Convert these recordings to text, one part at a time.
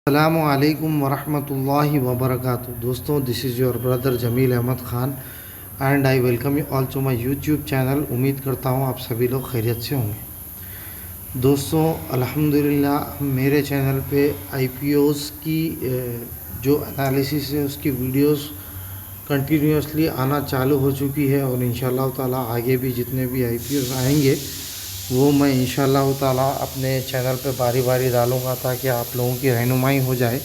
अस्सलामुअलैकुम वरहमतुल्लाहि वबरकातुहू। दोस्तों, this is your brother Jameel Ahmed Khan and I welcome you all to my YouTube channel. उम्मीद करता हूँ आप सभी लोग खैरियत से होंगे। दोस्तों, अल्हम्दुलिल्लाह मेरे चैनल पे आईपीओज़ की जो एनालिसिस है उसकी वीडियोस कंटिन्यूसली आना चालू हो चुकी है और इंशाअल्लाह ताला आगे भी जितने भी आईपीओज़ आएंगे वो मैं इंशाअल्लाह ताला अपने चैनल पे बारी बारी डालूँगा ताकि आप लोगों की रहनुमाई हो जाए।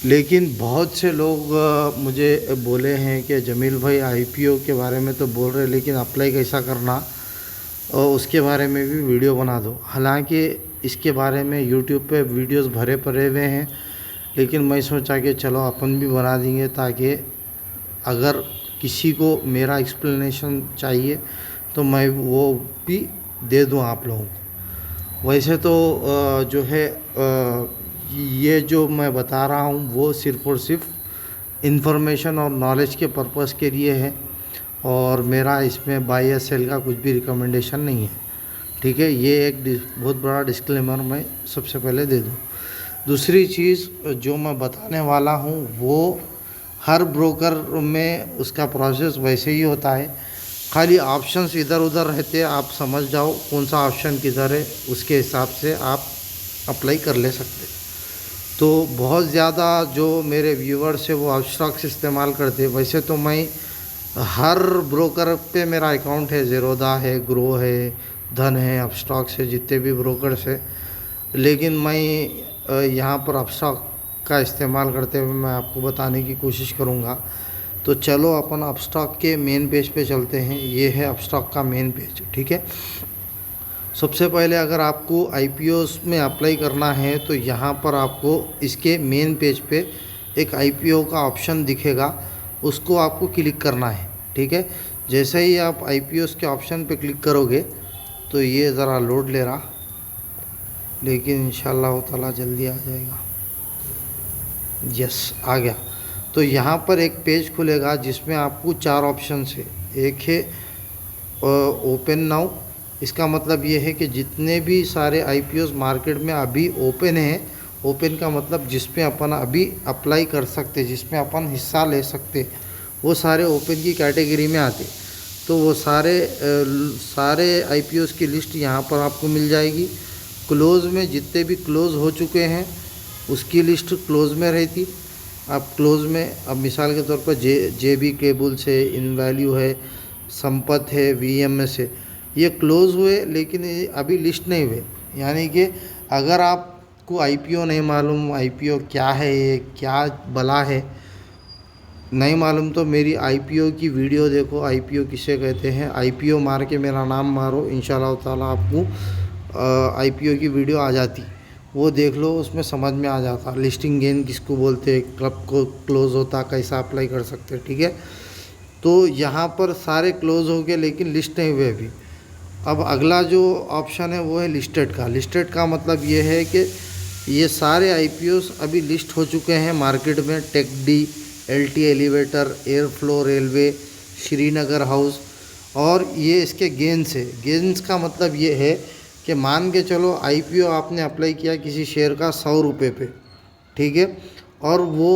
लेकिन बहुत से लोग मुझे बोले हैं कि जमील भाई आईपीओ के बारे में तो बोल रहे लेकिन अप्लाई कैसा करना और उसके बारे में भी वीडियो बना दो। हालांकि इसके बारे में यूट्यूब पे वीडियोस भरे पड़े हुए हैं, लेकिन मैं सोचा कि चलो अपन भी बना देंगे ताकि अगर किसी को मेरा एक्सप्लेनेशन चाहिए तो मैं वो भी दे दूं आप लोगों को। वैसे तो जो है ये जो मैं बता रहा हूँ वो सिर्फ़ और सिर्फ इंफॉर्मेशन और नॉलेज के पर्पस के लिए है और मेरा इसमें बाय या सेल का कुछ भी रिकमेंडेशन नहीं है। ठीक है, ये एक बहुत बड़ा डिस्क्लेमर मैं सबसे पहले दे दूँ। दूसरी चीज़ जो मैं बताने वाला हूँ वो हर ब्रोकर में उसका प्रोसेस वैसे ही होता है, खाली ऑप्शंस इधर उधर रहते हैं। आप समझ जाओ कौन सा ऑप्शन किधर है, उसके हिसाब से आप अप्लाई कर ले सकते। तो बहुत ज़्यादा जो मेरे व्यूवर्स है वो अपस्टॉक्स इस्तेमाल करते हैं। वैसे तो मैं हर ब्रोकर पे मेरा अकाउंट है, ज़ेरोदा है, ग्रो है, धन है, अपस्टॉक्स है, जितने भी ब्रोकर्स है, लेकिन मैं यहाँ पर अपस्टॉक का इस्तेमाल करते हुए मैं आपको बताने की कोशिश करूँगा। तो चलो अपन अपस्टॉक के मेन पेज पे चलते हैं। ये है अपस्टॉक का मेन पेज। ठीक है, सबसे पहले अगर आपको आईपीओस में अप्लाई करना है तो यहाँ पर आपको इसके मेन पेज पे एक आईपीओ का ऑप्शन दिखेगा, उसको आपको क्लिक करना है। ठीक है, जैसे ही आप आईपीओस के ऑप्शन पे क्लिक करोगे तो ये ज़रा लोड ले रहा, लेकिन इंशाल्लाह ताला जल्दी आ जाएगा। यस, आ गया। तो यहाँ पर एक पेज खुलेगा जिसमें आपको चार ऑप्शन है। एक है ओपन नाउ, इसका मतलब ये है कि जितने भी सारे आईपीओस मार्केट में अभी ओपन हैं, ओपन का मतलब जिसमें अपन अभी अप्लाई कर सकते, जिसमें अपन हिस्सा ले सकते, वो सारे ओपन की कैटेगरी में आते। तो वो सारे आईपीओस की लिस्ट यहाँ पर आपको मिल जाएगी। क्लोज़ में जितने भी क्लोज़ हो चुके हैं उसकी लिस्ट क्लोज़ में रहती। अब क्लोज़ में अब मिसाल के तौर पर जेबी केबल्स है, इनवैल्यू है, संपत है, वीएमएस है, ये क्लोज़ हुए लेकिन ये अभी लिस्ट नहीं हुए। यानी कि अगर आपको आईपीओ नहीं मालूम, आईपीओ क्या है, ये क्या भला है नहीं मालूम, तो मेरी आईपीओ की वीडियो देखो, आईपीओ किसे कहते हैं। आईपीओ मार के मेरा नाम मारो, इंशाल्लाह ताला आपको आईपीओ की वीडियो आ जाती, वो देख लो, उसमें समझ में आ जाता। लिस्टिंग गेन किसको बोलते हैं, कब को क्लोज़ होता, कैसा अप्लाई कर सकते। ठीक है, तो यहाँ पर सारे क्लोज़ हो गए लेकिन लिस्ट नहीं हुए अभी। अब अगला जो ऑप्शन है वो है लिस्टेड का। लिस्टेड का मतलब ये है कि ये सारे आईपीओस अभी लिस्ट हो चुके हैं मार्केट में। Tech D, LT elevator, airflow railway, Srinagar house, और ये इसके गेंस है। गेंस का मतलब ये है कि मान के चलो आईपीओ आपने अप्लाई किया किसी शेयर का 100 रुपये पे, ठीक है, और वो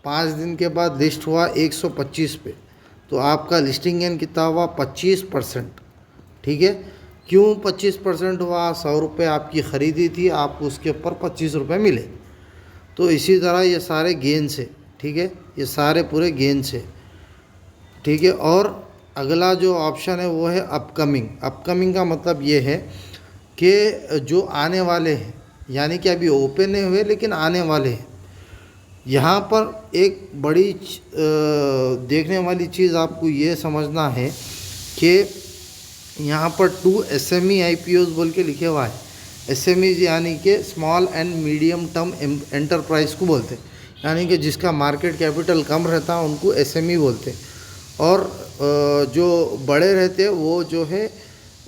5 दिन के बाद लिस्ट हुआ 125 पे, तो आपका लिस्टिंग गेन कितना हुआ? 25%। ठीक है, क्यों 25% हुआ? 100 रुपये आपकी ख़रीदी थी, आपको उसके ऊपर 25 रुपये मिले। तो इसी तरह ये सारे गेंस है। ठीक है, ये सारे पूरे गेंस है। ठीक है, और अगला जो ऑप्शन है वो है अपकमिंग। अपकमिंग का मतलब ये है कि जो आने वाले हैं, यानी कि अभी ओपन नहीं हुए लेकिन आने वाले हैं। यहाँ पर एक बड़ी देखने वाली चीज़ आपको ये समझना है कि यहाँ पर 2 एसएमई आईपीओस बोल के लिखे हुआ है। एसएमई यानी कि small and medium term enterprise को बोलते हैं, यानी कि जिसका मार्केट कैपिटल कम रहता है उनको एसएमई बोलते हैं, और जो बड़े रहते हैं वो जो है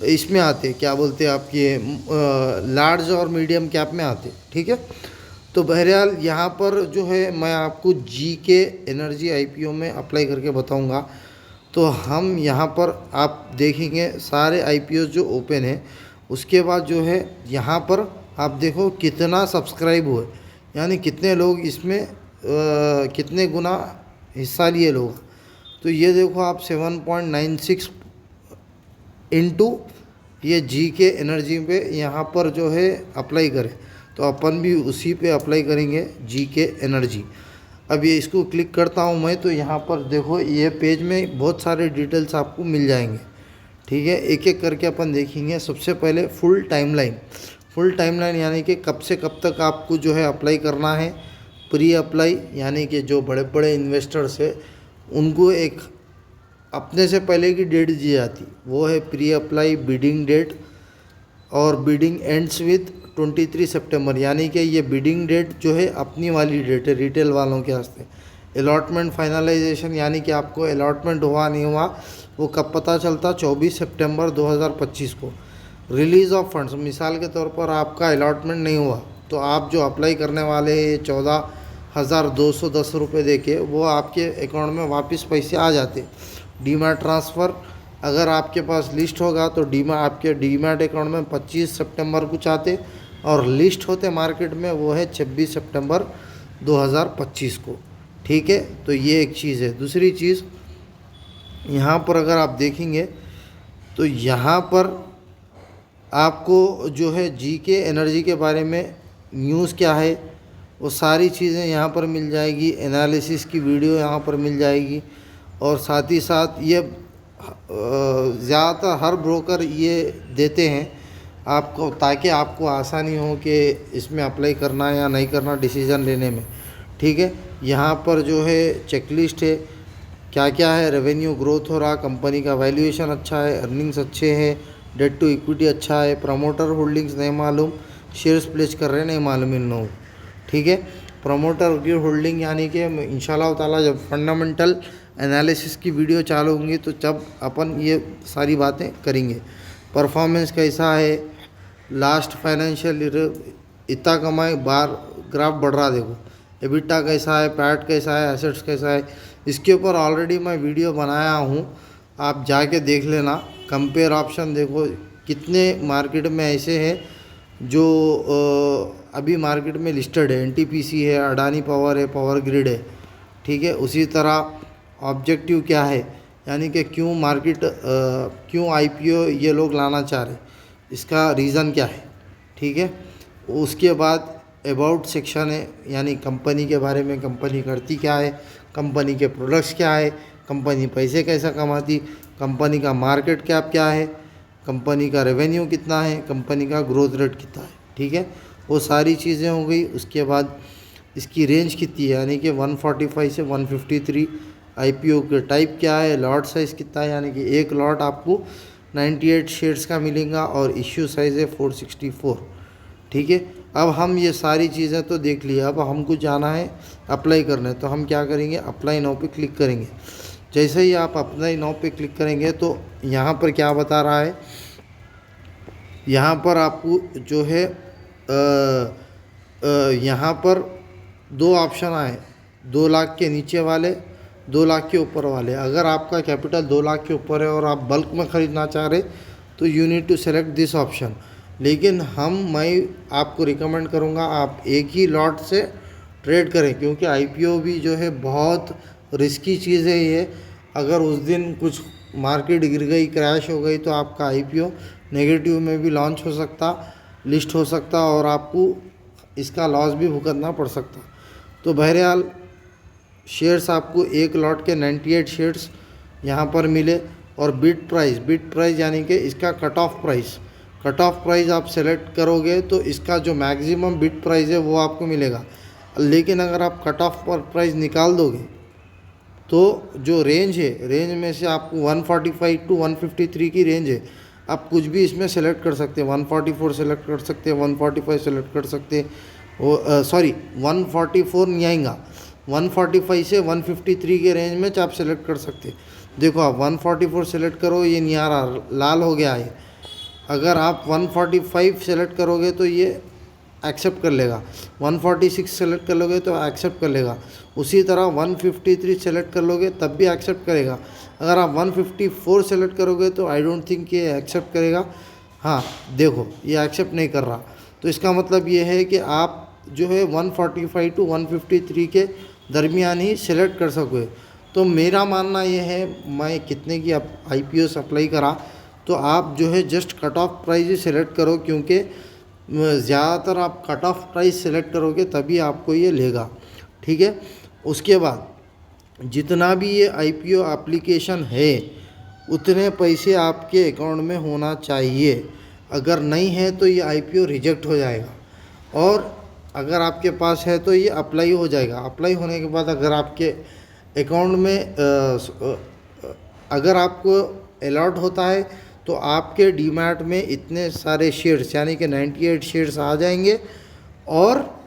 इसमें आते, क्या बोलते हैं आपके लार्ज और मीडियम कैप में आते। ठीक है, तो बहरहाल यहाँ पर जो है मैं आपको जीके एनर्जी आईपीओ में अप्लाई करके बताऊँगा। तो हम यहाँ पर आप देखेंगे सारे आईपीओ जो ओपन है, उसके बाद जो है यहाँ पर आप देखो कितना सब्सक्राइब हुए, यानी कितने लोग इसमें कितने गुना हिस्सा लिए लोग। तो ये देखो आप 7.96 इंटू ये जी के एनर्जी पे यहाँ पर जो है अप्लाई करें, तो अपन भी उसी पे अप्लाई करेंगे जी के एनर्जी। अब ये इसको क्लिक करता हूँ मैं, तो यहाँ पर देखो ये पेज में बहुत सारे डिटेल्स आपको मिल जाएंगे। ठीक है, एक एक करके अपन देखेंगे। सबसे पहले फुल टाइमलाइन। फुल टाइमलाइन यानी कि कब से कब तक आपको जो है अप्लाई करना है। प्री अप्लाई यानी कि जो बड़े बड़े इन्वेस्टर्स है उनको एक अपने से पहले की डेट दी जाती, वो है प्री अप्लाई बिडिंग डेट। और बिडिंग एंड्स विद 23 सितंबर, यानी कि ये बिडिंग डेट जो है अपनी वाली डेट है रिटेल वालों के वास्ते। अलॉटमेंट फाइनलाइजेशन यानी कि आपको अलॉटमेंट हुआ नहीं हुआ वो कब पता चलता, 24 सितंबर 2025 को। रिलीज़ ऑफ फंड्स, मिसाल के तौर पर आपका अलॉटमेंट नहीं हुआ तो आप जो अप्लाई करने वाले 14,210 रुपये दे के वो आपके अकाउंट में वापस पैसे आ जाते। डीमैट ट्रांसफ़र, अगर आपके पास लिस्ट होगा तो आपके डीमैट अकाउंट में 25 सितंबर को आते, और लिस्ट होते मार्केट में वो है 26 सितंबर 2025 को। ठीक है, तो ये एक चीज़ है। दूसरी चीज़ यहाँ पर अगर आप देखेंगे तो यहाँ पर आपको जो है जी के एनर्जी के बारे में न्यूज़ क्या है वो सारी चीज़ें यहाँ पर मिल जाएगी। एनालिसिस की वीडियो यहाँ पर मिल जाएगी। और साथ ही साथ ये ज़्यादातर हर ब्रोकर ये देते हैं आपको, ताकि आपको आसानी हो कि इसमें अप्लाई करना या नहीं करना डिसीज़न लेने में। ठीक है, यहाँ पर जो है चेकलिस्ट है, क्या क्या है। रेवेन्यू ग्रोथ हो रहा, कंपनी का वैल्यूएशन अच्छा है, अर्निंग्स अच्छे हैं, डेट टू इक्विटी अच्छा है, प्रमोटर होल्डिंग्स नहीं मालूम, शेयर्स प्लेस कर रहे हैं नहीं मालूम इन लोगों। ठीक है, प्रमोटर की होल्डिंग यानी कि इंशाल्लाह ताला जब फंडामेंटल एनालिसिस की वीडियो चालू होंगी तो जब अपन ये सारी बातें करेंगे। परफॉर्मेंस कैसा है, लास्ट फाइनेंशियल ईयर इतना कमाए, बार ग्राफ बढ़ रहा देखो। एबिटा कैसा है, पैट कैसा है, एसेट्स कैसा है, इसके ऊपर ऑलरेडी मैं वीडियो बनाया हूँ, आप जाके देख लेना। कंपेयर ऑप्शन देखो, कितने मार्केट में ऐसे हैं जो अभी मार्केट में लिस्टेड है। एनटीपीसी है, अडानी पावर है, पावर ग्रिड है। ठीक है, उसी तरह ऑब्जेक्टिव क्या है, यानी कि क्यों मार्केट क्यों आईपीओ ये लोग लाना चाह रहे, इसका रीज़न क्या है। ठीक है, उसके बाद अबाउट सेक्शन है, यानी कंपनी के बारे में, कंपनी करती क्या है, कंपनी के प्रोडक्ट्स क्या है, कंपनी पैसे कैसा कमाती, कंपनी का मार्केट कैप क्या है, कंपनी का रेवेन्यू कितना है, कंपनी का ग्रोथ रेट कितना है। ठीक है, वो सारी चीज़ें हो गई। उसके बाद इसकी रेंज कितनी है, यानी कि 145 से 153। आईपीओ के टाइप क्या है, लॉट साइज़ कितना है, यानी कि एक लॉट आपको 98 शेयर्स का मिलेगा और इश्यू साइज़ है 464। ठीक है, अब हम ये सारी चीज़ें तो देख लिया, अब हमको जाना है अप्लाई करना है। तो हम क्या करेंगे, अप्लाई नाउ पे क्लिक करेंगे। जैसे ही आप अप्लाई नाउ पे क्लिक करेंगे तो यहाँ पर क्या बता रहा है, यहाँ पर आपको जो है यहाँ पर दो ऑप्शन आए, 2 लाख के नीचे वाले, 2 लाख के ऊपर वाले। अगर आपका कैपिटल 2 लाख के ऊपर है और आप बल्क में ख़रीदना चाह रहे तो you need to select this option. लेकिन मैं आपको रिकमेंड करूँगा आप एक ही लॉट से ट्रेड करें, क्योंकि आईपीओ भी जो है बहुत रिस्की चीज़ है ये। अगर उस दिन कुछ मार्केट गिर गई, क्रैश हो गई, तो आपका आईपीओ नेगेटिव में भी लॉन्च हो सकता, लिस्ट हो सकता और आपको इसका लॉस भी भुगतना पड़ सकता। तो बहरहाल शेयर्स आपको एक लॉट के 98 शेयर्स यहाँ पर मिले। और बिड प्राइस यानी कि इसका कट ऑफ प्राइस आप सेलेक्ट करोगे तो इसका जो मैक्सिमम बिड प्राइस है वो आपको मिलेगा। लेकिन अगर आप कट ऑफ पर प्राइस निकाल दोगे तो जो रेंज है, रेंज में से आपको 145 टू 153 की रेंज है। आप कुछ भी इसमें सेलेक्ट कर सकते हैं, 144 सेलेक्ट कर सकते हैं, 145 सेलेक्ट कर सकते हैं। वो सॉरी 144 नहीं आएगा, 145 से 153 के रेंज में आप सेलेक्ट कर सकते हैं। देखो आप 144 सेलेक्ट करो, ये नहीं आ रहा, लाल हो गया है। अगर आप 145 सेलेक्ट करोगे तो ये एक्सेप्ट कर लेगा, 146 सेलेक्ट कर लोगे तो एक्सेप्ट कर लेगा। उसी तरह 153 सेलेक्ट कर लोगे तब भी एक्सेप्ट करेगा। अगर आप 154 सेलेक्ट करोगे तो आई डोंट थिंक ये एक्सेप्ट करेगा। हाँ देखो, ये एक्सेप्ट नहीं कर रहा। तो इसका मतलब ये है कि आप जो है 145 टू 153 के दरमियान ही सिलेक्ट कर सकोगे। तो मेरा मानना ये है, मैं कितने की IPOs अप्लाई करा, तो आप जो है जस्ट कट ऑफ प्राइस ही सिलेक्ट करो, क्योंकि ज़्यादातर आप कट ऑफ प्राइस सिलेक्ट करोगे तभी आपको ये लेगा, ठीक है। उसके बाद जितना भी ये IPO एप्लीकेशन है उतने पैसे आपके अकाउंट में होना चाहिए। अगर नहीं है तो ये IPO रिजेक्ट हो जाएगा, और अगर आपके पास है तो ये अप्लाई हो जाएगा। अप्लाई होने के बाद अगर आपके अकाउंट में अगर आपको अलॉट होता है तो आपके डीमैट में इतने सारे शेयर्स यानी कि 98 शेयर्स आ जाएंगे, और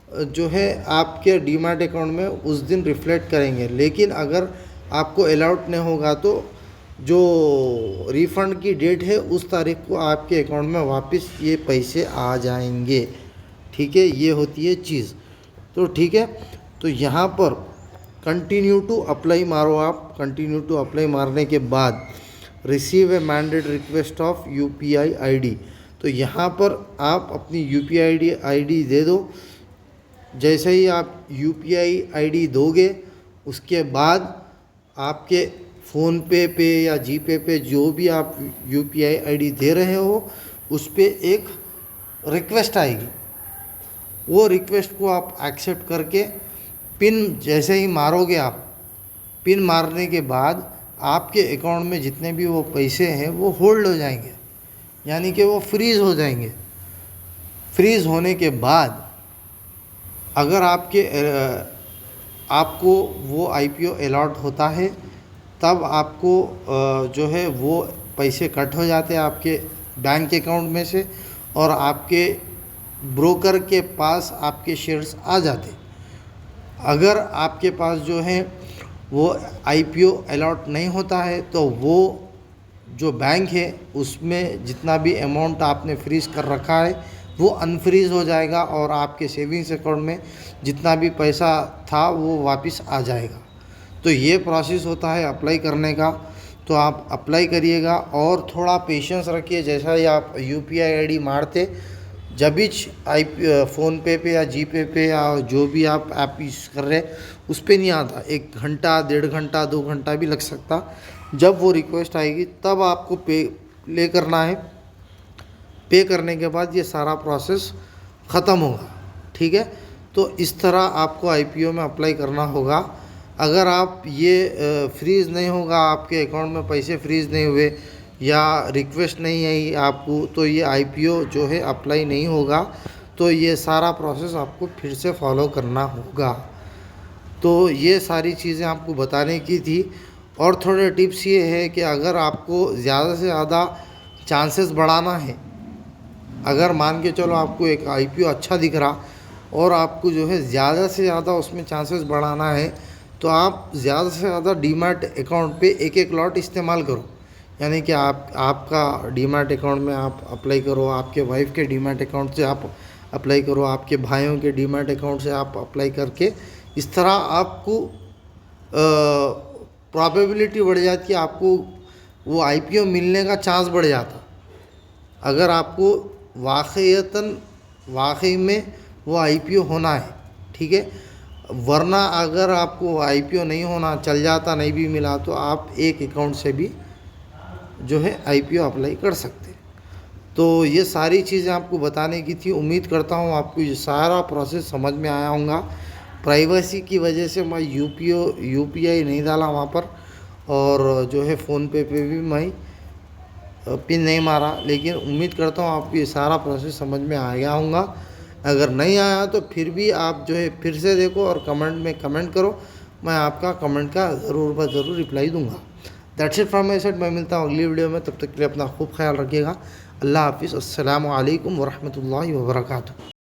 जो है आपके डीमैट अकाउंट में उस दिन रिफ्लेक्ट करेंगे। लेकिन अगर आपको अलॉट नहीं होगा तो जो रिफ़ंड की डेट है उस तारीख को आपके अकाउंट में वापस ये पैसे आ जाएंगे, ठीक है। ये होती है चीज़। तो ठीक है, तो यहाँ पर कंटिन्यू टू अप्लाई मारो आप। कंटिन्यू टू अप्लाई मारने के बाद receive A mandate request of UPI ID, तो यहाँ पर आप अपनी UPI ID दे दो। जैसे ही आप UPI ID दोगे उसके बाद आपके फ़ोन पे या GPay पे जो भी आप UPI ID दे रहे हो उस पर एक रिक्वेस्ट आएगी। वो रिक्वेस्ट को आप एक्सेप्ट करके पिन जैसे ही मारोगे आप, पिन मारने के बाद आपके अकाउंट में जितने भी वो पैसे हैं वो होल्ड हो जाएंगे, यानी कि वो फ्रीज़ हो जाएंगे। फ्रीज़ होने के बाद अगर आपको वो IPO अलॉट होता है तब आपको जो है वो पैसे कट हो जाते हैं आपके बैंक अकाउंट में से, और आपके ब्रोकर के पास आपके शेयर्स आ जाते। अगर आपके पास जो है वो IPO अलॉट नहीं होता है तो वो जो बैंक है उसमें जितना भी अमाउंट आपने फ्रीज़ कर रखा है वो अनफ्रीज़ हो जाएगा, और आपके सेविंग्स अकाउंट में जितना भी पैसा था वो वापस आ जाएगा। तो ये प्रोसेस होता है अप्लाई करने का। तो आप अप्लाई करिएगा और थोड़ा पेशेंस रखिए। जैसा ही आप UPI ID मारते, जब भी फ़ोनपे पे या GPay पे या जो भी आप ऐप यूज़ कर रहे हैं उस पर नहीं आता, 1 घंटा 1.5 घंटा 2 घंटा भी लग सकता। जब वो रिक्वेस्ट आएगी तब आपको पे करना है। पे करने के बाद ये सारा प्रोसेस ख़त्म होगा, ठीक है। तो इस तरह आपको IPO में अप्लाई करना होगा। अगर आप ये फ्रीज़ नहीं होगा, आपके अकाउंट में पैसे फ्रीज़ नहीं हुए या रिक्वेस्ट नहीं आई आपको, तो ये IPO जो है अप्लाई नहीं होगा। तो ये सारा प्रोसेस आपको फिर से फॉलो करना होगा। तो ये सारी चीज़ें आपको बताने की थी। और थोड़े टिप्स ये है कि अगर आपको ज़्यादा से ज़्यादा चांसेस बढ़ाना है, अगर मान के चलो आपको एक IPO अच्छा दिख रहा और आपको जो है ज़्यादा से ज़्यादा उसमें चांसेस बढ़ाना है, तो आप ज़्यादा से ज़्यादा डीमैट अकाउंट पे एक लॉट इस्तेमाल करो। यानी कि आपका डीमैट अकाउंट में आप अप्लाई करो, आपके वाइफ के डीमैट अकाउंट से आप अप्लाई करो, आपके भाइयों के डीमैट अकाउंट से आप अप्लाई करके इस तरह आपको प्रोबेबिलिटी बढ़ जाती है, आपको वो IPO मिलने का चांस बढ़ जाता अगर आपको वाकई में वो IPO होना है, ठीक है। वरना अगर आपको IPO नहीं होना, चल जाता, नहीं भी मिला, तो आप एक अकाउंट से भी जो है IPO अप्लाई कर सकते। तो ये सारी चीज़ें आपको बताने की थी। उम्मीद करता हूँ आपको ये सारा प्रोसेस समझ में आया होगा। प्राइवेसी की वजह से मैं UPI नहीं डाला वहाँ पर, और जो है फ़ोनपे पे भी मैं पिन नहीं मारा। लेकिन उम्मीद करता हूँ आपको ये सारा प्रोसेस समझ में आ गया होगा। अगर नहीं आया तो फिर भी आप जो है फिर से देखो और कमेंट में कमेंट करो, मैं आपका कमेंट का ज़रूर रिप्लाई दूंगा। That's it from my side. मैं मिलता हूँ अगली वीडियो में, तब तक के लिए अपना खूब ख्याल रखिएगा। अल्लाह हाफिज़। अस्सलामु अलैकुम वरहमतुल्लाहि वबरकातुहू।